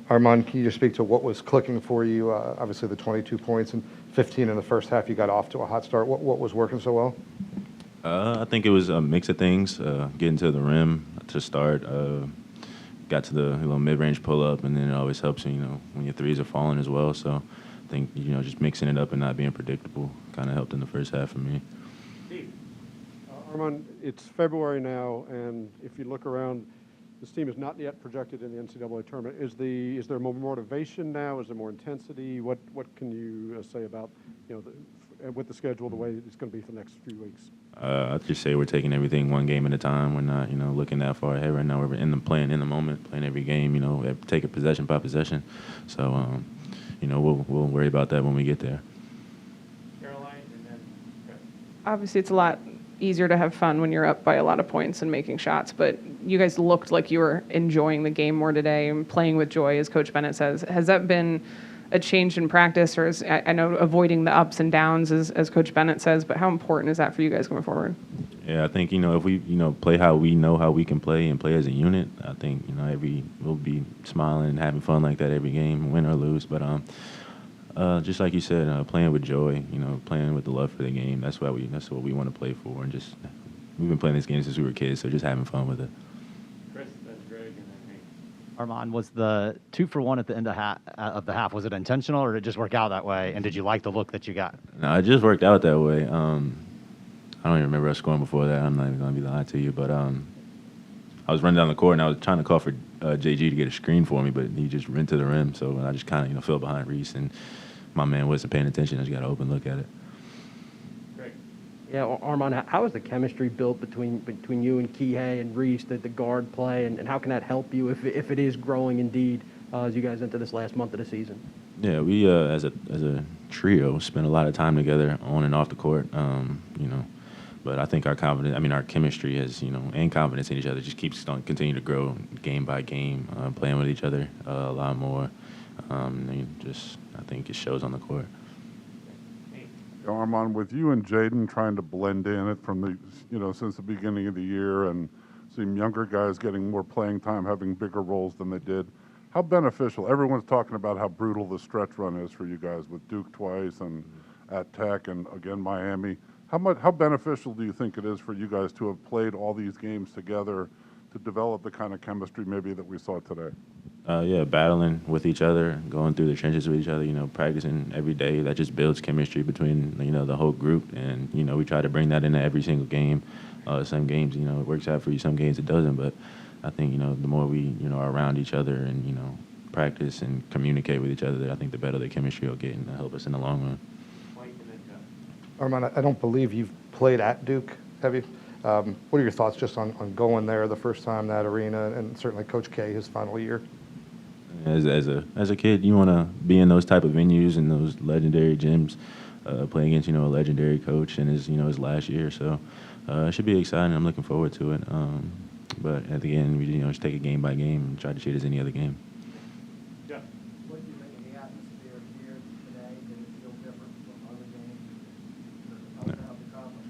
Armand, can you just speak to what was clicking for you? Obviously, the 22 points and 15 in the first half, you got off to a hot start. What was working so well? I think it was a mix of things. Getting to the rim to start, got to the mid-range pull-up, and then it always helps when your threes are falling as well. So I think just mixing it up and not being predictable kind of helped in the first half for me. Armand, it's February now, and if you look around, this team is not yet projected in the NCAA tournament. Is there more motivation now? Is there more intensity? What can you say about with the schedule the way it's going to be for the next few weeks? I'd just say we're taking everything one game at a time. We're not looking that far ahead right now. We're playing in the moment, playing every game. Take it possession by possession. So we'll worry about that when we get there. Caroline, and then Chris. Obviously, it's a lot easier to have fun when you're up by a lot of points and making shots, but you guys looked like you were enjoying the game more today and playing with joy, as Coach Bennett says. Has that been a change in practice, or I know avoiding the ups and downs, as Coach Bennett says, but how important is that for you guys going forward? Yeah, I think, if we, play how we know how we can play and play as a unit, I think, we'll be smiling and having fun like that every game, win or lose. But just like you said, playing with joy, playing with the love for the game, that's what we want to play for. And just, we've been playing this game since we were kids, so just having fun with it. Chris, that's Greg, and then Hank. Armand, was the 2-for-1 at the end of the half, was it intentional or did it just work out that way? And did you like the look that you got? No, it just worked out that way. I don't even remember us scoring before that. I'm not even going to be lying to you. But I was running down the court, and I was trying to call for JG to get a screen for me, but he just ran to the rim. So I just kind of fell behind Reese, and my man wasn't paying attention. I just got an open look at it. Greg. Yeah, Armand, how is the chemistry built between you and Kihei and Reese, the guard play, and how can that help you if it is growing indeed as you guys enter this last month of the season? Yeah, we as a trio spent a lot of time together on and off the court. But I think our chemistry has, and confidence in each other just keeps continue to grow game by game, playing with each other a lot more. I think it shows on the court. Armand, with you and Jaden trying to blend in it from the, since the beginning of the year and seeing younger guys getting more playing time, having bigger roles than they did, how beneficial? Everyone's talking about how brutal the stretch run is for you guys with Duke twice and at Tech and again Miami. How beneficial do you think it is for you guys to have played all these games together to develop the kind of chemistry maybe that we saw today? Yeah, battling with each other, going through the trenches with each other, practicing every day. That just builds chemistry between, the whole group. And, we try to bring that into every single game. Some games, it works out for you. Some games it doesn't. But I think, the more we, are around each other and, practice and communicate with each other, I think the better the chemistry will get and help us in the long run. Armand, I don't believe you've played at Duke, have you? What are your thoughts just on going there the first time, that arena, and certainly Coach K, his final year? As a kid, you want to be in those type of venues and those legendary gyms, playing against, a legendary coach in his last year. So it should be exciting. I'm looking forward to it. But at the end, we just take it game by game and try to treat it as any other game. Yeah. What do you think of the atmosphere here today? Did it feel different from other games? How the conference?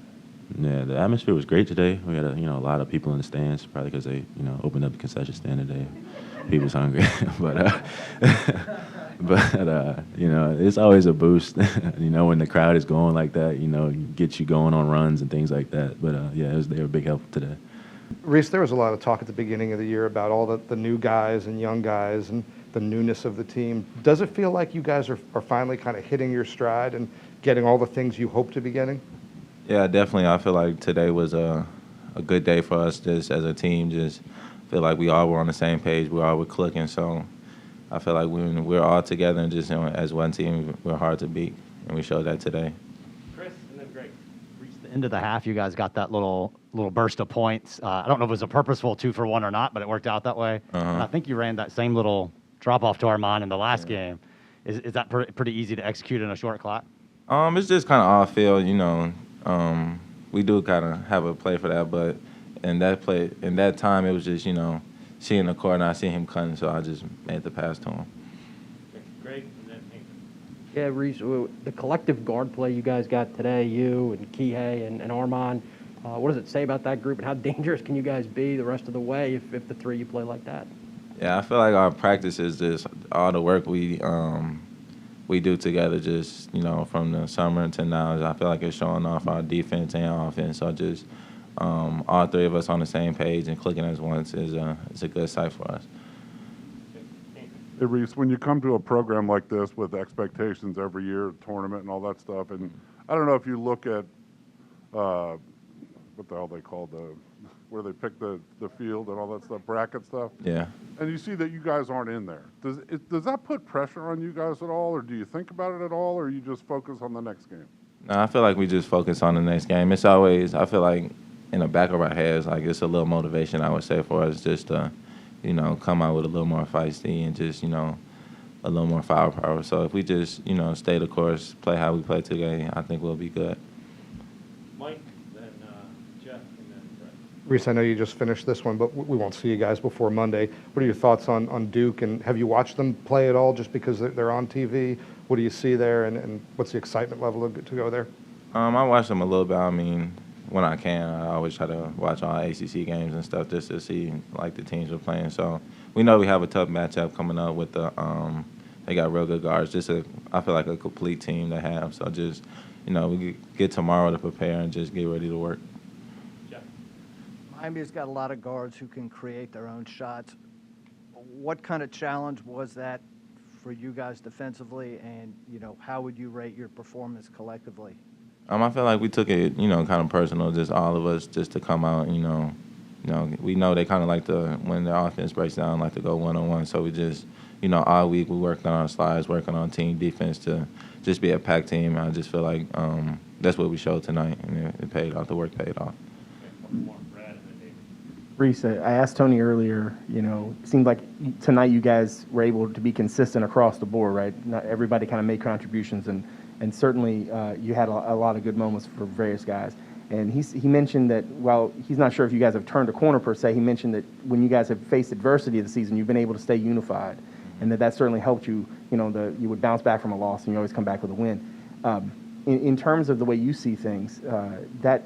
Yeah, the atmosphere was great today. We had a lot of people in the stands, probably because they opened up the concession stand today. People's hungry, but it's always a boost. When the crowd is going like that, gets you going on runs and things like that. But they were a big help today. Reese, there was a lot of talk at the beginning of the year about all the new guys and young guys and the newness of the team. Does it feel like you guys are finally kind of hitting your stride and getting all the things you hope to be getting? Yeah, definitely. I feel like today was a good day for us just as a team. Just feel like we all were on the same page. We all were clicking. So I feel like when we're all together and just as one team, we're hard to beat. And we showed that today. Chris, and then Greg. Reached the end of the half, you guys got that little burst of points. I don't know if it was a purposeful 2-for-1 or not, but it worked out that way. And I think you ran that same little drop-off to Armand in the last game. Is that pretty easy to execute in a short clock? It's just kind of off field, we do kind of have a play for that, but in that time, it was just, seeing the court and I see him cutting, so I just made the pass to him. Greg, and then Hank. Yeah, Reese, the collective guard play you guys got today, you and Kihei and Armand, what does it say about that group, and how dangerous can you guys be the rest of the way if the three you play like that? Yeah, I feel like our practice is just all the work we do together. Just from the summer until now, I feel like it's showing off our defense and offense. So just all three of us on the same page and clicking as one is a good sight for us. Hey, Reese, when you come to a program like this with expectations every year, tournament and all that stuff, and I don't know if you look at what the hell they call where they pick the field and all that stuff, bracket stuff. Yeah. And you see that you guys aren't in there. Does that put pressure on you guys at all, or do you think about it at all, or you just focus on the next game? No, I feel like we just focus on the next game. It's always, I feel like in the back of our heads, like it's a little motivation, I would say, for us just to, come out with a little more feisty and just, a little more firepower. So if we just, stay the course, play how we play today, I think we'll be good. Mike, then Jeff, and then Brett. Reese, I know you just finished this one, but we won't see you guys before Monday. What are your thoughts on Duke, and have you watched them play at all just because they're on TV? What do you see there, and what's the excitement level to go there? I watch them a little bit. I mean, when I can, I always try to watch all ACC games and stuff just to see like the teams we're playing. So we know we have a tough matchup coming up with they got real good guards. I feel like a complete team to have. So just we get tomorrow to prepare and just get ready to work. Jeff. Miami's got a lot of guards who can create their own shots. What kind of challenge was that for you guys defensively, and how would you rate your performance collectively? I feel like we took it, kind of personal, just all of us, just to come out, we know they kind of like to, when their offense breaks down, like to go one-on-one. So we just, all week we worked on our slides, working on team defense to just be a packed team. I just feel like that's what we showed tonight, and it paid off. The work paid off. Okay, one more, Brad, and then David. Reese, I asked Tony earlier, it seemed like tonight you guys were able to be consistent across the board, right? Not everybody kind of made contributions, and certainly you had a lot of good moments for various guys. And he mentioned that while he's not sure if you guys have turned a corner per se, he mentioned that when you guys have faced adversity of the season, you've been able to stay unified, and that certainly helped you. You would bounce back from a loss, and you always come back with a win. In terms of the way you see things, that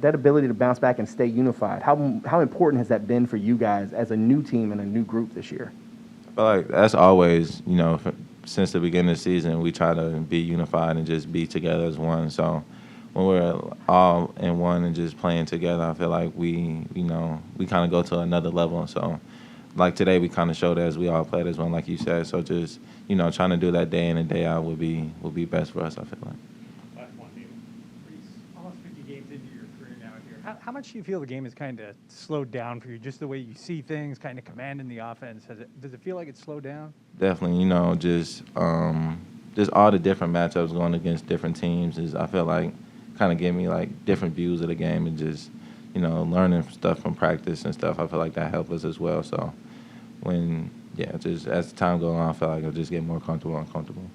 ability to bounce back and stay unified, how important has that been for you guys as a new team and a new group this year? I feel like that's always, since the beginning of the season, we try to be unified and just be together as one. So when we're all in one and just playing together, I feel like we kind of go to another level. So like today, we kind of showed as we all played as one, like you said. So just, trying to do that day in and day out would be best for us, I feel like. Last one, David. Almost 50 games into your career now here. How much do you feel the game has kind of slowed down for you, just the way you see things, kind of commanding the offense? Does it feel like it's slowed down? Definitely, just all the different matchups going against different teams is, I feel like, kind of give me like different views of the game, and just learning stuff from practice and stuff. I feel like that helped us as well. So just as time goes on, I feel like I just get more comfortable and comfortable.